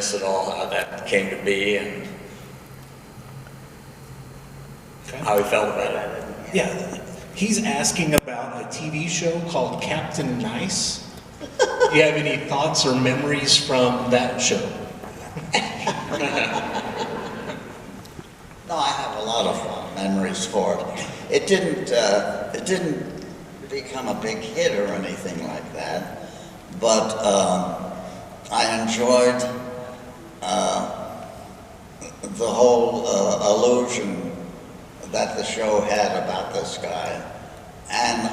reminisce at all how that came to be and how he felt about it. Yeah, he's asking about a TV show called Captain Nice. Do you have any thoughts or memories from that show? No, I have a lot of fond memories for it. It didn't become a big hit or anything like that, but I enjoyed the whole illusion that the show had about this guy. And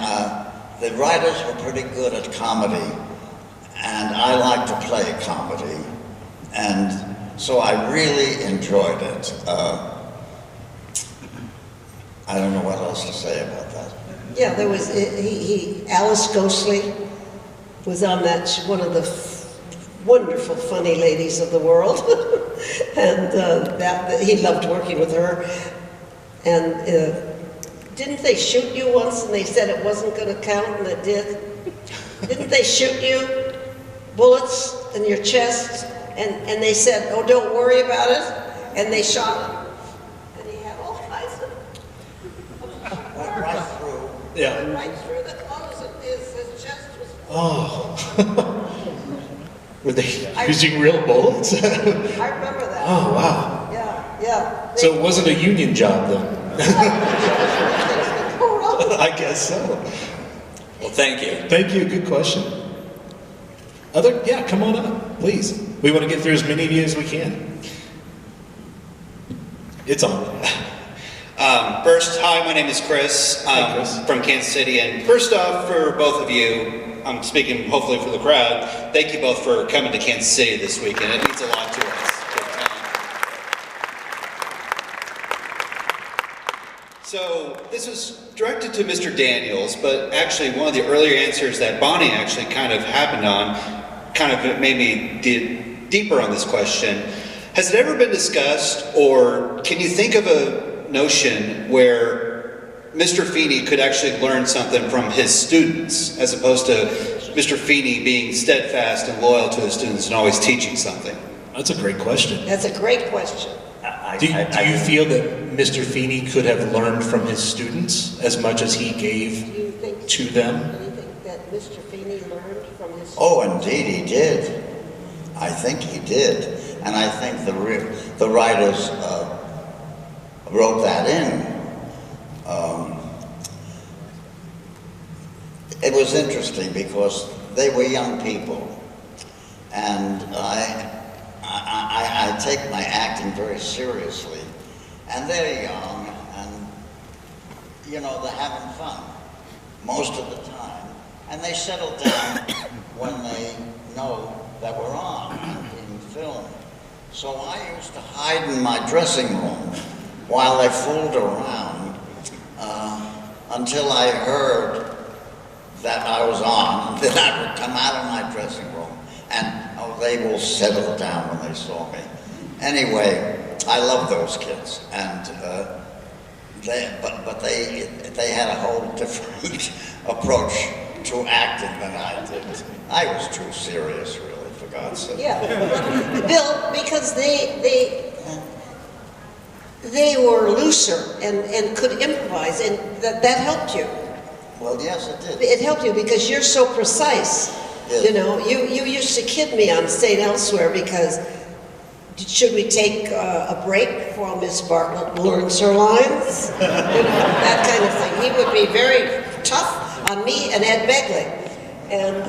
the writers were pretty good at comedy, and I like to play comedy, and so I really enjoyed it. I don't know what else to say about that. Yeah, there was, Alice Ghostly was on that, one of the wonderful, funny ladies of the world. And he loved working with her. And didn't they shoot you once and they said it wasn't going to count and it did? Didn't they shoot you? Bullets in your chest? And they said, oh, don't worry about it. And they shot him. And he had all kinds of... Right through. Yeah. Right through the clothes of his chest was... Oh. Were they using real bullets? I remember that. Oh, wow. Yeah. So it wasn't a union job then? I guess so. Well, thank you. Thank you, good question. Yeah, come on up, please. We want to get through as many of you as we can. It's on. First, hi, my name is Chris. Hi, Chris. From Kansas City. And first off, for both of you, I'm speaking hopefully for the crowd, thank you both for coming to Kansas City this weekend. It means a lot to us. So this was directed to Mr. Daniels, but actually one of the earlier answers that Bonnie actually kind of happened on kind of made me deeper on this question. Has it ever been discussed, or can you think of a notion where Mr. Feeny could actually learn something from his students, as opposed to Mr. Feeny being steadfast and loyal to his students and always teaching something? That's a great question. That's a great question. Do you feel that Mr. Feeny could have learned from his students as much as he gave to them? Do you think that Mr. Feeny learned from his... Oh, indeed he did. I think he did. And I think the writers wrote that in. It was interesting because they were young people. And I take my acting very seriously, and they're young, and you know, they're having fun most of the time, and they settle down when they know that we're on and being filmed. So I used to hide in my dressing room while they fooled around until I heard that I was on. Then I would come out of my dressing room, and they will settle down when they saw me. Anyway, I love those kids, and they had a whole different approach to acting than I did. I was too serious, really, for God's sake. Yeah, Bill, because they were looser and could improvise, and that helped you. Well, yes, it did. It helped you because you're so precise. Yes. You know, you used to kid me on Staying Elsewhere because should we take a break while Miss Bartlett learns her lines? You know, that kind of thing. He would be very tough on me and Ed Begley. And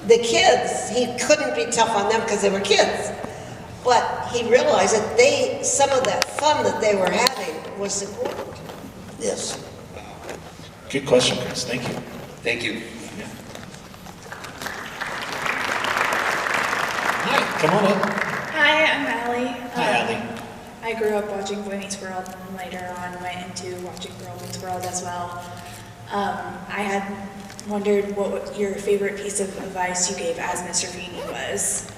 the kids, he couldn't be tough on them because they were kids. But he realized that some of that fun that they were having was important. Yes. Good question, Chris. Thank you. Thank you. Yeah. Hi, come on up. Hi, I'm Allie. Hi, Allie. I grew up watching Boy Meets World and later on went into watching Girl Meets World as well. I had wondered what your favorite piece of advice you gave as Mr. Feeny was.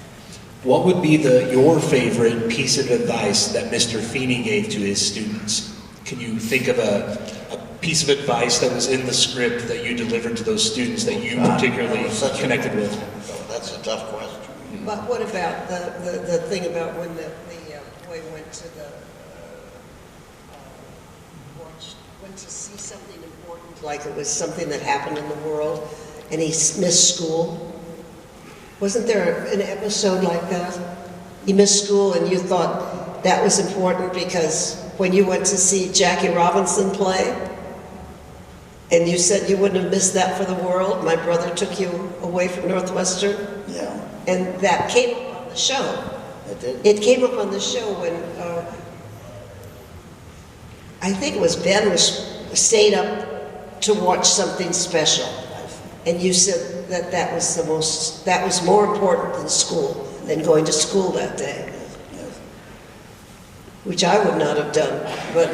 What would be your favorite piece of advice that Mr. Feeny gave to his students? Can you think of a piece of advice that was in the script that you delivered to those students that you particularly connected with? That's a tough question. But what about the thing about when the boy went to the went to see something important, like it was something that happened in the world, and he missed school? Wasn't there an episode like that? He missed school, and you thought that was important because when you went to see Jackie Robinson play, and you said you wouldn't have missed that for the world. My brother took you away from Northwestern. Yeah, And that came up on the show. it did. It came up on the show when, I think it was Ben stayed up to watch something special. And you said that that was more important than school, than going to school that day. Yes. Which I would not have done, but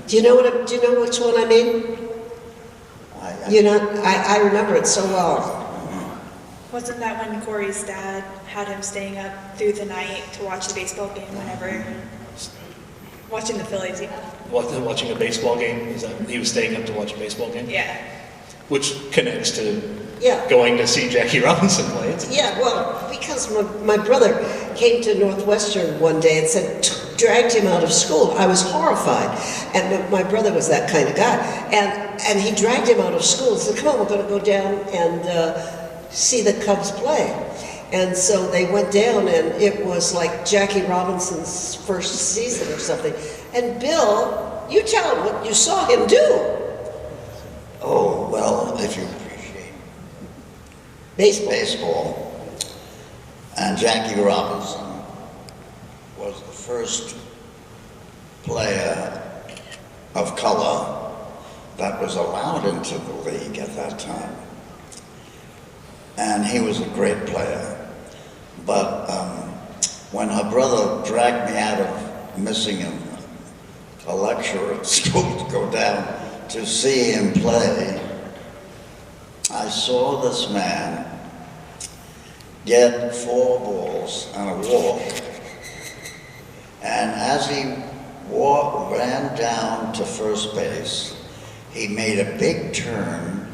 do you know which one I mean? I remember it so well. Wasn't that when Corey's dad had him staying up through the night to watch the baseball game whenever, watching the Phillies, yeah? Watching a baseball game? Is that he was staying up to watch a baseball game? Yeah. Which connects to Yeah. going to see Jackie Robinson play. Yeah, well, because my brother came to Northwestern one day and dragged him out of school. I was horrified. And my brother was that kind of guy. And he dragged him out of school and said, come on, we're going to go down and see the Cubs play. And so they went down, and it was like Jackie Robinson's first season or something. And Bill, you tell him what you saw him do. Oh, well, if you appreciate baseball, and Jackie Robinson was the first player of color that was allowed into the league at that time. And he was a great player. But when her brother dragged me out of missing a lecture at school to go down to see him play, I saw this man get 4 balls and a walk. And as he ran down to first base, he made a big turn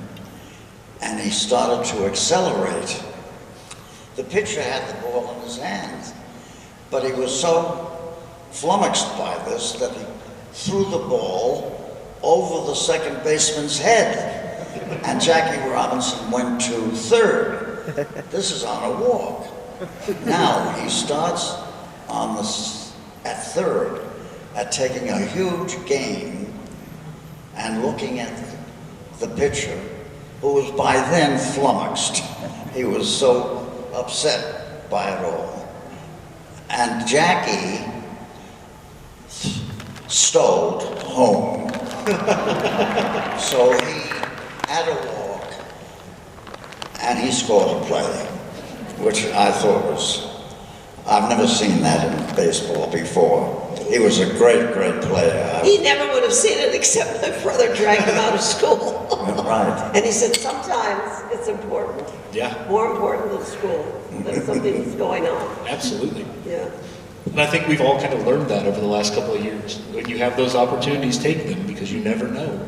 and he started to accelerate. The pitcher had the ball in his hand, but he was so flummoxed by this that he threw the ball over the second baseman's head, and Jackie Robinson went to third. This is on a walk. Now he starts at third, at taking a huge gain and looking at the pitcher, who was by then flummoxed. He was so upset by it all. And Jackie stole home. So he had a walk, and he scored a play, which I thought I've never seen that in baseball before. He was a great, great player. He never would have seen it except my brother dragged him out of school. Right. And he said, sometimes it's important. Yeah. More important than school, when something's going on. Absolutely. Yeah. And I think we've all kind of learned that over the last couple of years. When you have those opportunities, take them, because you never know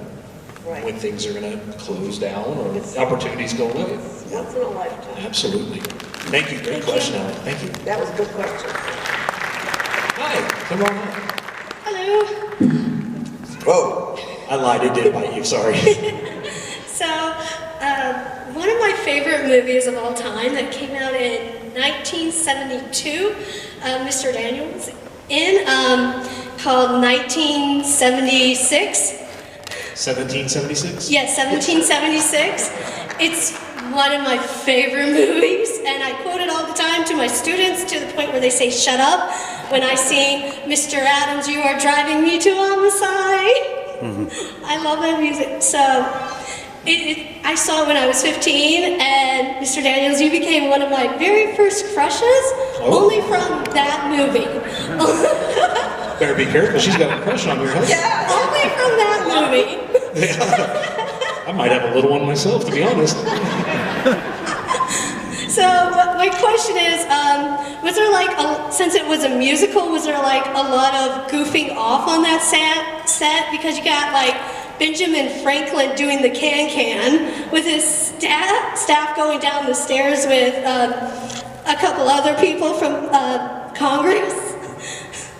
Right. when things are going to close down or opportunities go away. It's once in a lifetime. Absolutely. Thank you. Great question, Alec. Thank you. That was a good question. Hi. Come on up. Hello. Whoa. I lied. It did bite you. Sorry. So, one of my favorite movies of all time that came out in 1972, Mr. Daniels in, called 1976. 1776? Yes, 1776. It's one of my favorite movies, and I quote it all the time to my students to the point where they say, shut up, when I sing, Mr. Adams, you are driving me to homicide. I love that music. So, I saw it when I was 15, and Mr. Daniels, you became one of my very first crushes, only from that movie. Better be careful. She's got a crush on your husband. Yeah, only from that movie. I might have a little one myself, to be honest. So my question is, was there since it was a musical, was there like a lot of goofing off on that set? Because you got like Benjamin Franklin doing the can-can with his staff going down the stairs with a couple other people from Congress.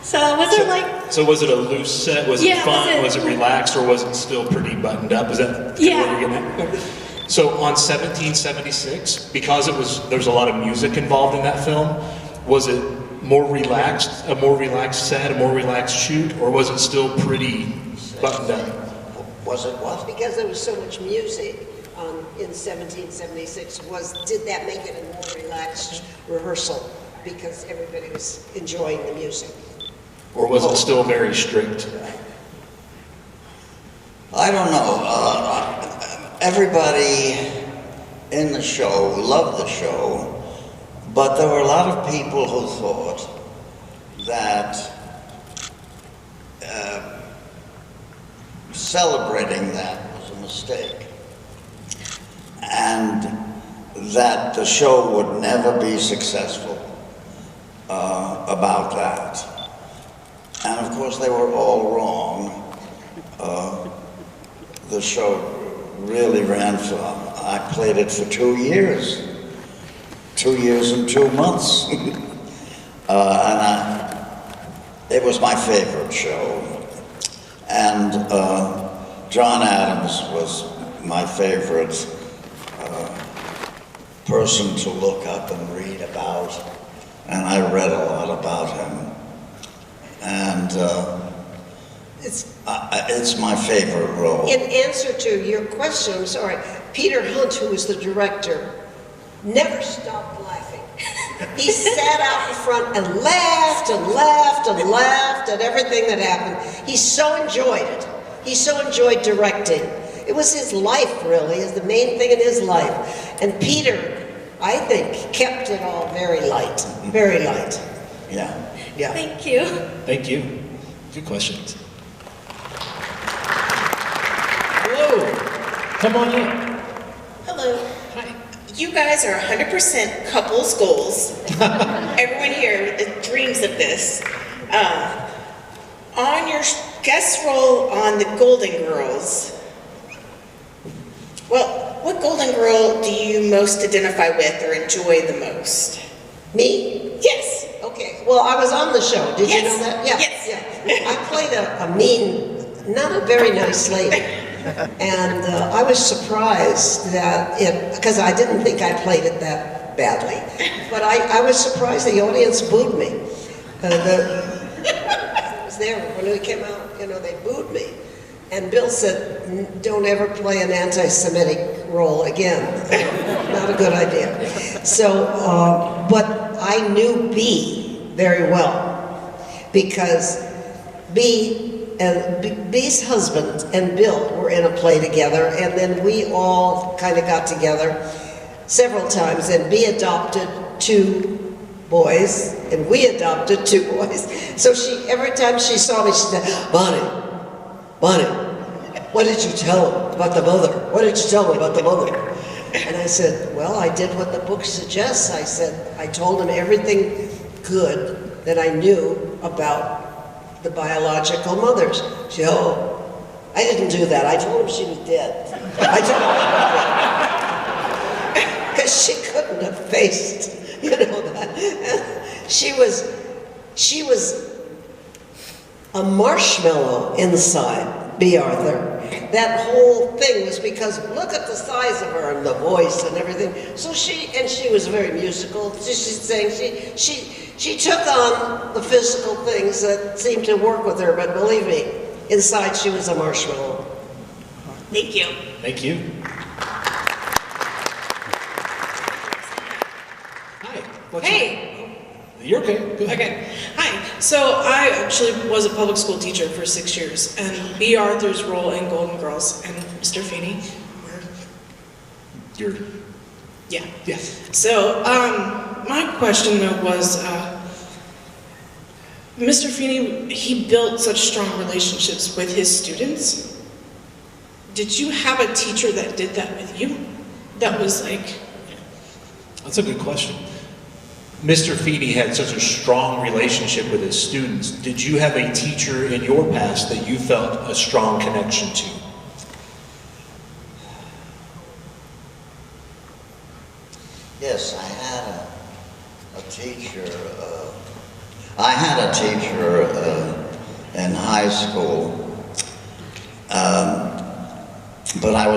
So was it like... So was it a loose set? Was it fun? Was it relaxed? Or was it still pretty buttoned up? Is that what you're getting at? So on 1776, because there was a lot of music involved in that film, was it more relaxed, a more relaxed set, a more relaxed shoot, or was it still pretty buttoned up? Was it what? Because there was so much music in 1776, did that make it a more relaxed rehearsal because everybody was enjoying the music? Or was it still very strict? I don't know. Everybody in the show loved the show, but there were a lot of people who thought that celebrating that was a mistake, and that the show would never be successful about that. And of course they were all wrong. The show really ran for, I played it for 2 years. 2 years and 2 months. It was my favorite show. And John Adams was my favorite person to look up and read about. And I read a lot about him. And it's my favorite role. In answer to your question, I'm sorry, Peter Hunt, who was the director, never stopped laughing. He sat out in front and laughed and laughed and laughed at everything that happened. He so enjoyed it. He so enjoyed directing. It was his life, really, is the main thing in his life. And Peter, I think, kept it all very light, very light. Yeah. Yeah. Thank you. Thank you. Good questions. Hello. Come on in. Hello. Hi. You guys are 100% couples goals. Everyone here dreams of this. On your guest role on the Golden Girls, well, what Golden Girl do you most identify with or enjoy the most? Me? Yes. Okay. Well, I was on the show. Did you know that? Yeah. Yes. Yeah. I played a mean, not a very nice lady. And I was surprised that because I didn't think I played it that badly, but I was surprised the audience booed me. I was there when it came out, they booed me. And Bill said, don't ever play an anti-Semitic role again. Not a good idea. So, but I knew B very well because B's husband and Bill were in a play together, and then we all kind of got together several times, and B adopted 2 boys, and we adopted 2 boys. So every time she saw me, she said, Bonnie, what did you tell him about the mother? What did you tell him about the mother? And I said, well, I did what the book suggests. I said, I told him everything good that I knew about the biological mothers. She said, oh, I didn't do that. I told him she was dead. Because she couldn't have faced, that. She was a marshmallow inside B. Arthur. That whole thing was because look at the size of her and the voice and everything. So she was very musical. She's saying she took on the physical things that seemed to work with her, but believe me, inside she was a marshmallow. Thank you. Thank you. Hi. Hey. You're okay. Go ahead. Okay. Hi. So I actually was a public school teacher for 6 years, and B. Arthur's role in Golden Girls and Mr. Feeny were... Yeah. Yes. So, my question though was, Mr. Feeny, he built such strong relationships with his students. Did you have a teacher that did that with you? That was like... That's a good question. Mr. Feeny had such a strong relationship with his students. Did you have a teacher in your past that you felt a strong connection to? teacher, I had a teacher in high school, but I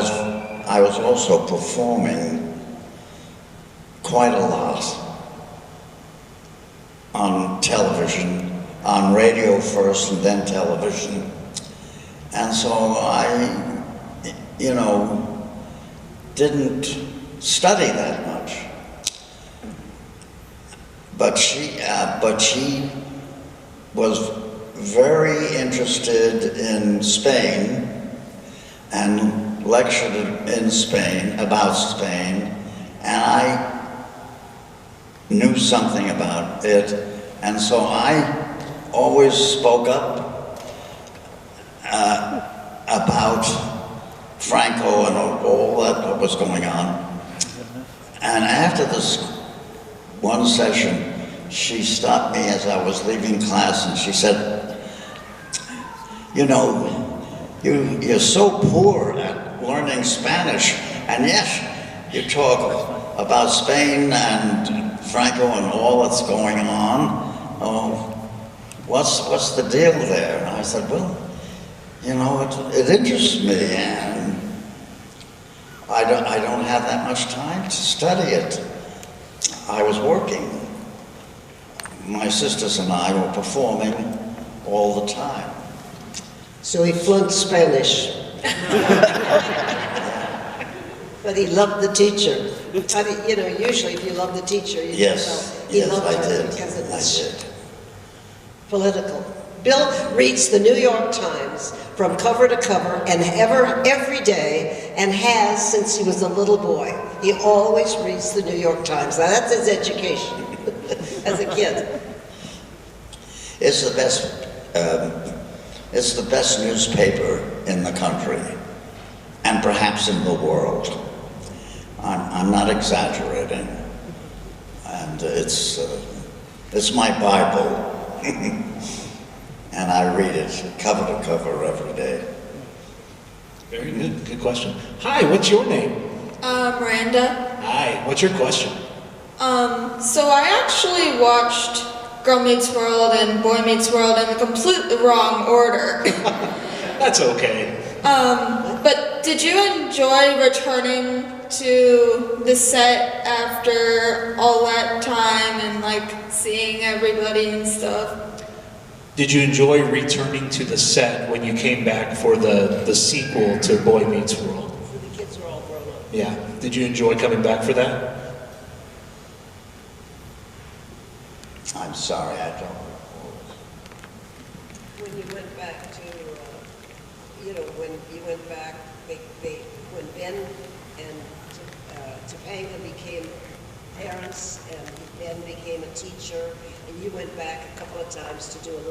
was also performing quite a lot on television, on radio first and then television. And so I, didn't study that much. But she was very interested in Spain and lectured in Spain, about Spain, and I knew something about it, and so I always spoke up about Franco and all that was going on. And after this one session, she stopped me as I was leaving class and she said, you're so poor at learning Spanish, and yet you talk about Spain and Franco and all that's going on. Oh, what's the deal there? And I said, well, it interests me, and I don't have that much time to study it. I was working. My sisters and I were performing all the time. So he flunked Spanish. But he loved the teacher. I mean, usually if you love the teacher, you he loved her because it was political. Bill reads the New York Times from cover to cover and every day, and has since he was a little boy. He always reads the New York Times. Now that's his education as a kid. It's the best newspaper in the country, and perhaps in the world. I'm not exaggerating, and it's my Bible. And I read it cover to cover every day. Very good. Good question. Hi, what's your name? Miranda. Hi, what's your question? So I actually watched Girl Meets World and Boy Meets World in the completely wrong order. That's okay. But did you enjoy returning to the set after all that time and seeing everybody and stuff? Did you enjoy returning to the set when you came back for the sequel to Boy Meets World? The kids were all grown up. Yeah. Did you enjoy coming back for that? I'm sorry, I don't recall. When you went back to, when you went back, when Ben and Topanga became parents and Ben became a teacher, and you went back a couple of times to do a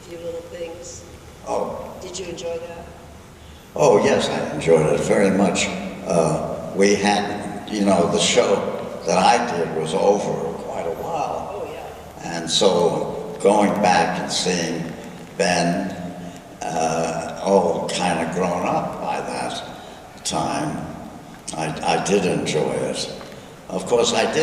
few little things. Oh. Did you enjoy that? Oh, yes, I enjoyed it very much. We had, the show that I did was over quite a while. Oh, yeah. And so going back and seeing Ben, all kind of grown up by that time, I did enjoy it. Of course, I did